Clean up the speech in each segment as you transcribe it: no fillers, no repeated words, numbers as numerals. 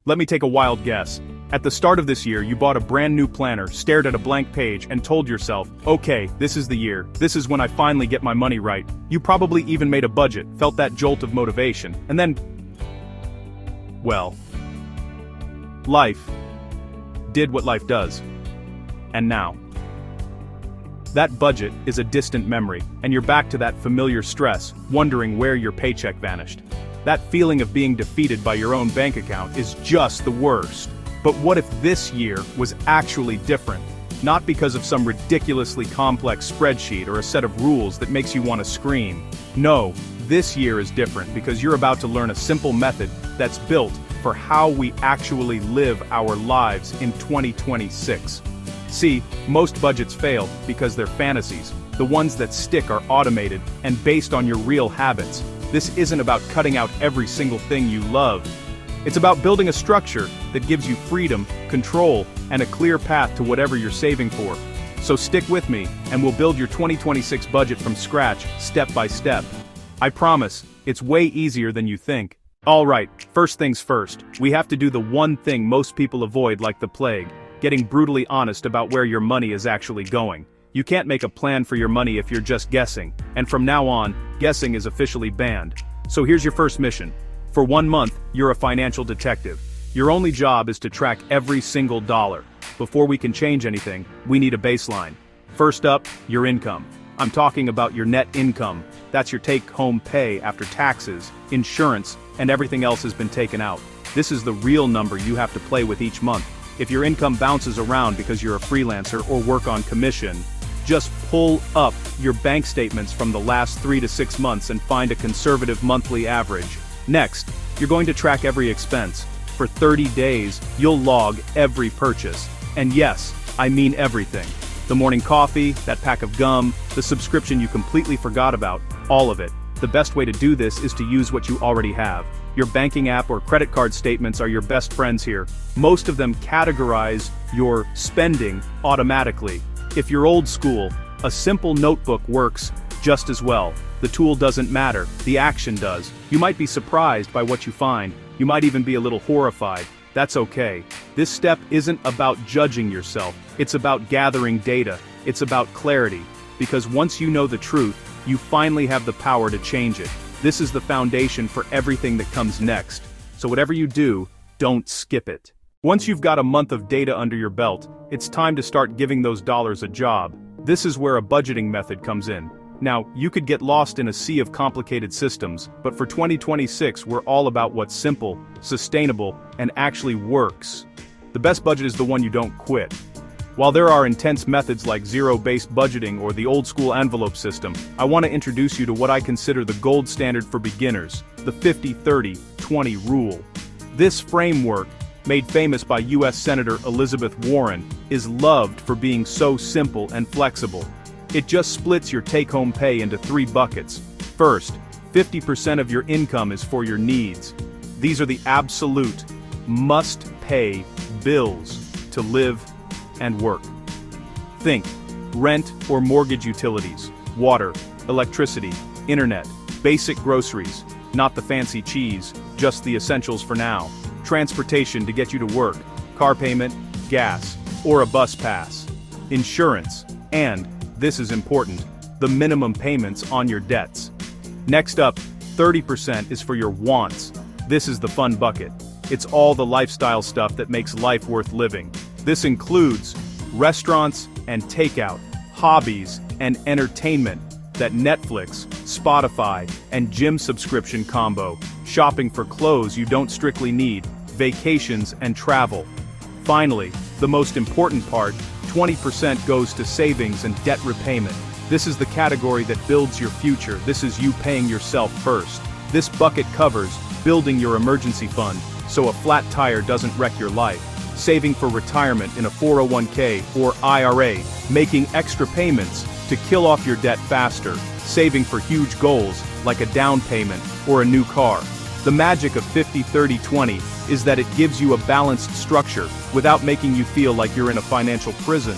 Let me take a wild guess. At the start of this year, you bought a brand new planner, stared at a blank page, and told yourself, okay, this is the year, this is when I finally get my money right. You probably even made a budget, felt that jolt of motivation, and then, well, life did what life does. And now, that budget is a distant memory, and you're back to that familiar stress, wondering where your paycheck vanished. That feeling of being defeated by your own bank account is just the worst. But what if this year was actually different? Not because of some ridiculously complex spreadsheet or a set of rules that makes you want to scream. No, this year is different because you're about to learn a simple method that's built for how we actually live our lives in 2026. See, most budgets fail because they're fantasies. The ones that stick are automated and based on your real habits. This isn't about cutting out every single thing you love. It's about building a structure that gives you freedom, control, and a clear path to whatever you're saving for. So stick with me, and we'll build your 2026 budget from scratch, step by step. I promise, it's way easier than you think. Alright, first things first, we have to do the one thing most people avoid like the plague, getting brutally honest about where your money is actually going. You can't make a plan for your money if you're just guessing, and from now on, guessing is officially banned. So here's your first mission. For 1 month, you're a financial detective. Your only job is to track every single dollar. Before we can change anything, we need a baseline. First up, your income. I'm talking about your net income. That's your take-home pay after taxes, insurance, and everything else has been taken out. This is the real number you have to play with each month. If your income bounces around because you're a freelancer or work on commission, just pull up your bank statements from the last 3 to 6 months and find a conservative monthly average. Next, you're going to track every expense. For 30 days, you'll log every purchase. And yes, I mean everything. The morning coffee, that pack of gum, the subscription you completely forgot about, all of it. The best way to do this is to use what you already have. Your banking app or credit card statements are your best friends here. Most of them categorize your spending automatically. If you're old school, a simple notebook works just as well. The tool doesn't matter, the action does. You might be surprised by what you find. You might even be a little horrified. That's okay. This step isn't about judging yourself. It's about gathering data. It's about clarity. Because once you know the truth, you finally have the power to change it. This is the foundation for everything that comes next. So whatever you do, don't skip it. Once you've got a month of data under your belt, it's time to start giving those dollars a job. This is where a budgeting method comes in. Now, you could get lost in a sea of complicated systems, but for 2026 we're all about what's simple, sustainable, and actually works. The best budget is the one you don't quit. While there are intense methods like zero-based budgeting or the old-school envelope system, I want to introduce you to what I consider the gold standard for beginners, the 50-30-20 rule. This framework, made famous by U.S. Senator Elizabeth Warren, is loved for being so simple and flexible. It just splits your take-home pay into 3 buckets. First, 50% of your income is for your needs. These are the absolute, must-pay bills to live and work. Think rent or mortgage utilities, water, electricity, internet, basic groceries, not the fancy cheese, just the essentials for now. Transportation to get you to work, car payment, gas, or a bus pass. Insurance, and, this is important, the minimum payments on your debts. Next up, 30% is for your wants. This is the fun bucket. It's all the lifestyle stuff that makes life worth living. This includes restaurants and takeout, hobbies and entertainment, that Netflix, Spotify, and gym subscription combo, shopping for clothes you don't strictly need, vacations and travel. Finally, the most important part, 20% goes to savings and debt repayment. This is the category that builds your future. This is you paying yourself first. This bucket covers building your emergency fund, so a flat tire doesn't wreck your life. Saving for retirement in a 401k or IRA, making extra payments to kill off your debt faster, saving for huge goals like a down payment or a new car. The magic of 50-30-20 is that it gives you a balanced structure without making you feel like you're in a financial prison.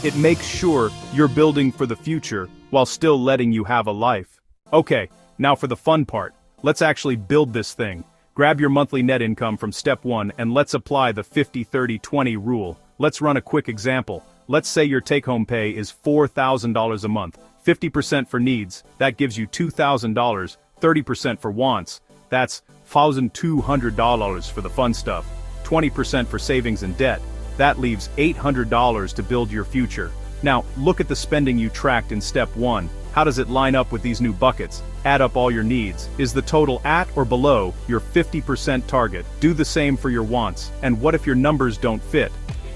It makes sure you're building for the future while still letting you have a life. Okay, now for the fun part. Let's actually build this thing. Grab your monthly net income from step 1 and let's apply the 50-30-20 rule. Let's run a quick example. Let's say your take-home pay is $4,000 a month. 50% for needs, that gives you $2,000, 30% for wants, that's $1,200 for the fun stuff, 20% for savings and debt, that leaves $800 to build your future. Now, look at the spending you tracked in step 1. How does it line up with these new buckets? Add up all your needs. Is the total at or below your 50% target? Do the same for your wants. And what if your numbers don't fit?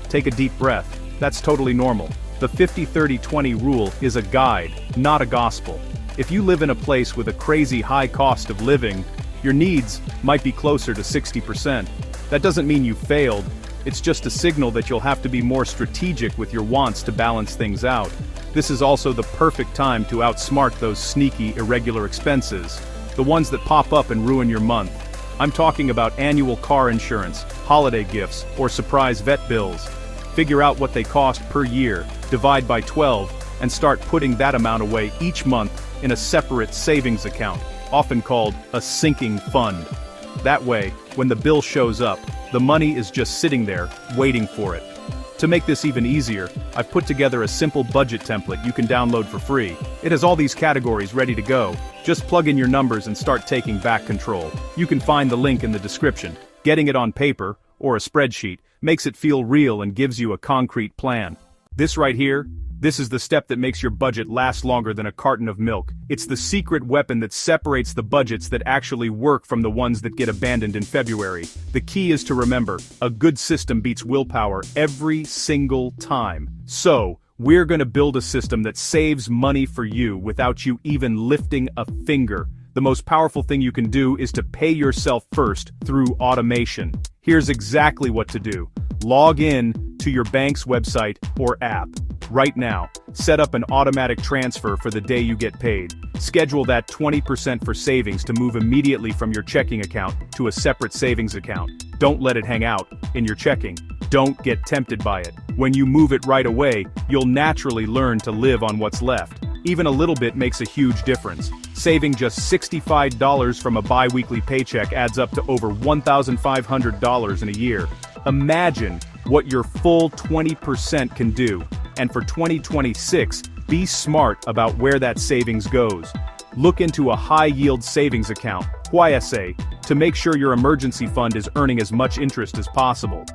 Take a deep breath. That's totally normal. The 50-30-20 rule is a guide, not a gospel. If you live in a place with a crazy high cost of living, your needs might be closer to 60%. That doesn't mean you failed, it's just a signal that you'll have to be more strategic with your wants to balance things out. This is also the perfect time to outsmart those sneaky, irregular expenses, the ones that pop up and ruin your month. I'm talking about annual car insurance, holiday gifts, or surprise vet bills. Figure out what they cost per year, divide by 12, and start putting that amount away each month in a separate savings account, often called a sinking fund. That way, when the bill shows up, the money is just sitting there, waiting for it. To make this even easier, I've put together a simple budget template you can download for free. It has all these categories ready to go. Just plug in your numbers and start taking back control. You can find the link in the description. Getting it on paper, or a spreadsheet, makes it feel real and gives you a concrete plan. This right here, this is the step that makes your budget last longer than a carton of milk. It's the secret weapon that separates the budgets that actually work from the ones that get abandoned in February. The key is to remember, a good system beats willpower every single time. So, we're gonna build a system that saves money for you without you even lifting a finger. The most powerful thing you can do is to pay yourself first through automation. Here's exactly what to do. Log in to your bank's website or app. Right now, set up an automatic transfer for the day you get paid. Schedule that 20% for savings to move immediately from your checking account to a separate savings account. Don't let it hang out in your checking. Don't get tempted by it. When you move it right away, you'll naturally learn to live on what's left. Even a little bit makes a huge difference. Saving just $65 from a bi-weekly paycheck adds up to over $1,500 in a year. Imagine what your full 20% can do. And for 2026, be smart about where that savings goes. Look into a high-yield savings account, YSA, to make sure your emergency fund is earning as much interest as possible.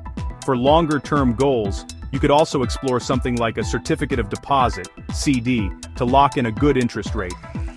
For longer-term goals, you could also explore something like a certificate of deposit, CD, to lock in a good interest rate.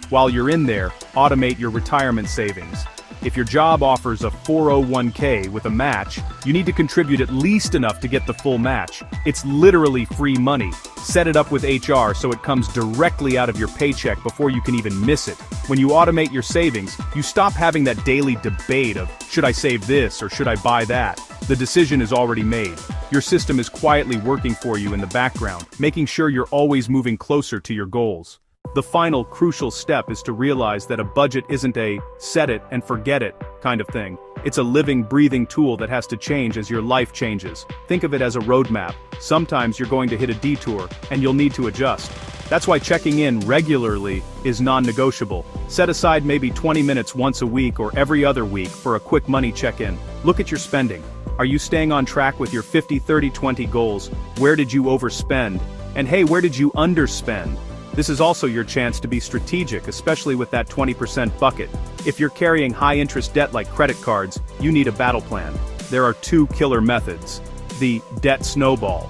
While you're in there, automate your retirement savings. If your job offers a 401k with a match, you need to contribute at least enough to get the full match. It's literally free money. Set it up with HR so it comes directly out of your paycheck before you can even miss it. When you automate your savings, you stop having that daily debate of, should I save this or should I buy that? The decision is already made. Your system is quietly working for you in the background, making sure you're always moving closer to your goals. The final crucial step is to realize that a budget isn't a set it and forget it kind of thing. It's a living, breathing tool that has to change as your life changes. Think of it as a roadmap. Sometimes you're going to hit a detour, and you'll need to adjust. That's why checking in regularly is non-negotiable. Set aside maybe 20 minutes once a week or every other week for a quick money check-in. Look at your spending. Are you staying on track with your 50-30-20 goals? Where did you overspend? And hey, where did you underspend? This is also your chance to be strategic, especially with that 20% bucket. If you're carrying high-interest debt like credit cards, you need a battle plan. There are two killer methods. The debt snowball.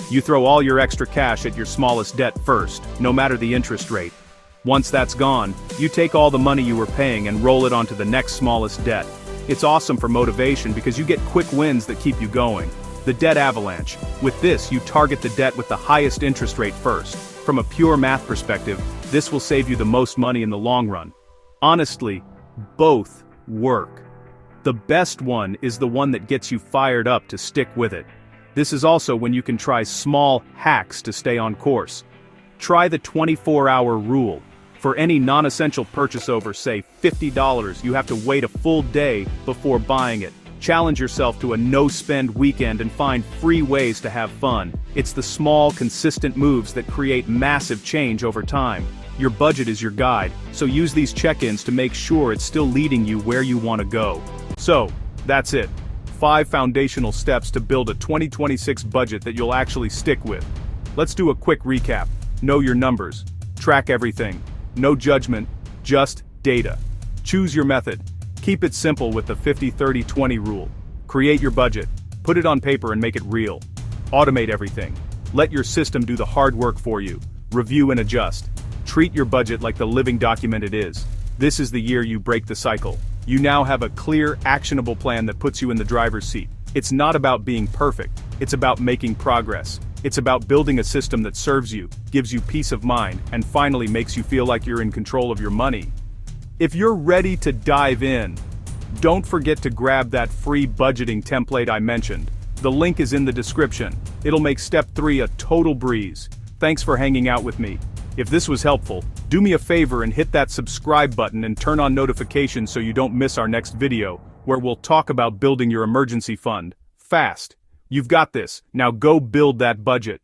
You throw all your extra cash at your smallest debt first, no matter the interest rate. Once that's gone, you take all the money you were paying and roll it onto the next smallest debt. It's awesome for motivation because you get quick wins that keep you going. The debt avalanche. With this, you target the debt with the highest interest rate first. From a pure math perspective, this will save you the most money in the long run. Honestly, both work. The best one is the one that gets you fired up to stick with it. This is also when you can try small hacks to stay on course. Try the 24-hour rule. For any non-essential purchase over, say, $50, you have to wait a full day before buying it. Challenge yourself to a no-spend weekend and find free ways to have fun. It's the small, consistent moves that create massive change over time. Your budget is your guide, so use these check-ins to make sure it's still leading you where you want to go. So, that's it. 5 foundational steps to build a 2026 budget that you'll actually stick with. Let's do a quick recap. Know your numbers. Track everything. No judgment, just data. Choose your method. Keep it simple with the 50-30-20 rule. Create your budget. Put it on paper and make it real. Automate everything. Let your system do the hard work for you. Review and adjust. Treat your budget like the living document it is. This is the year you break the cycle. You now have a clear, actionable plan that puts you in the driver's seat. It's not about being perfect. It's about making progress. It's about building a system that serves you, gives you peace of mind, and finally makes you feel like you're in control of your money. If you're ready to dive in, don't forget to grab that free budgeting template I mentioned. The link is in the description. It'll make step 3 a total breeze. Thanks for hanging out with me. If this was helpful, do me a favor and hit that subscribe button and turn on notifications so you don't miss our next video, where we'll talk about building your emergency fund. Fast. You've got this. Now go build that budget.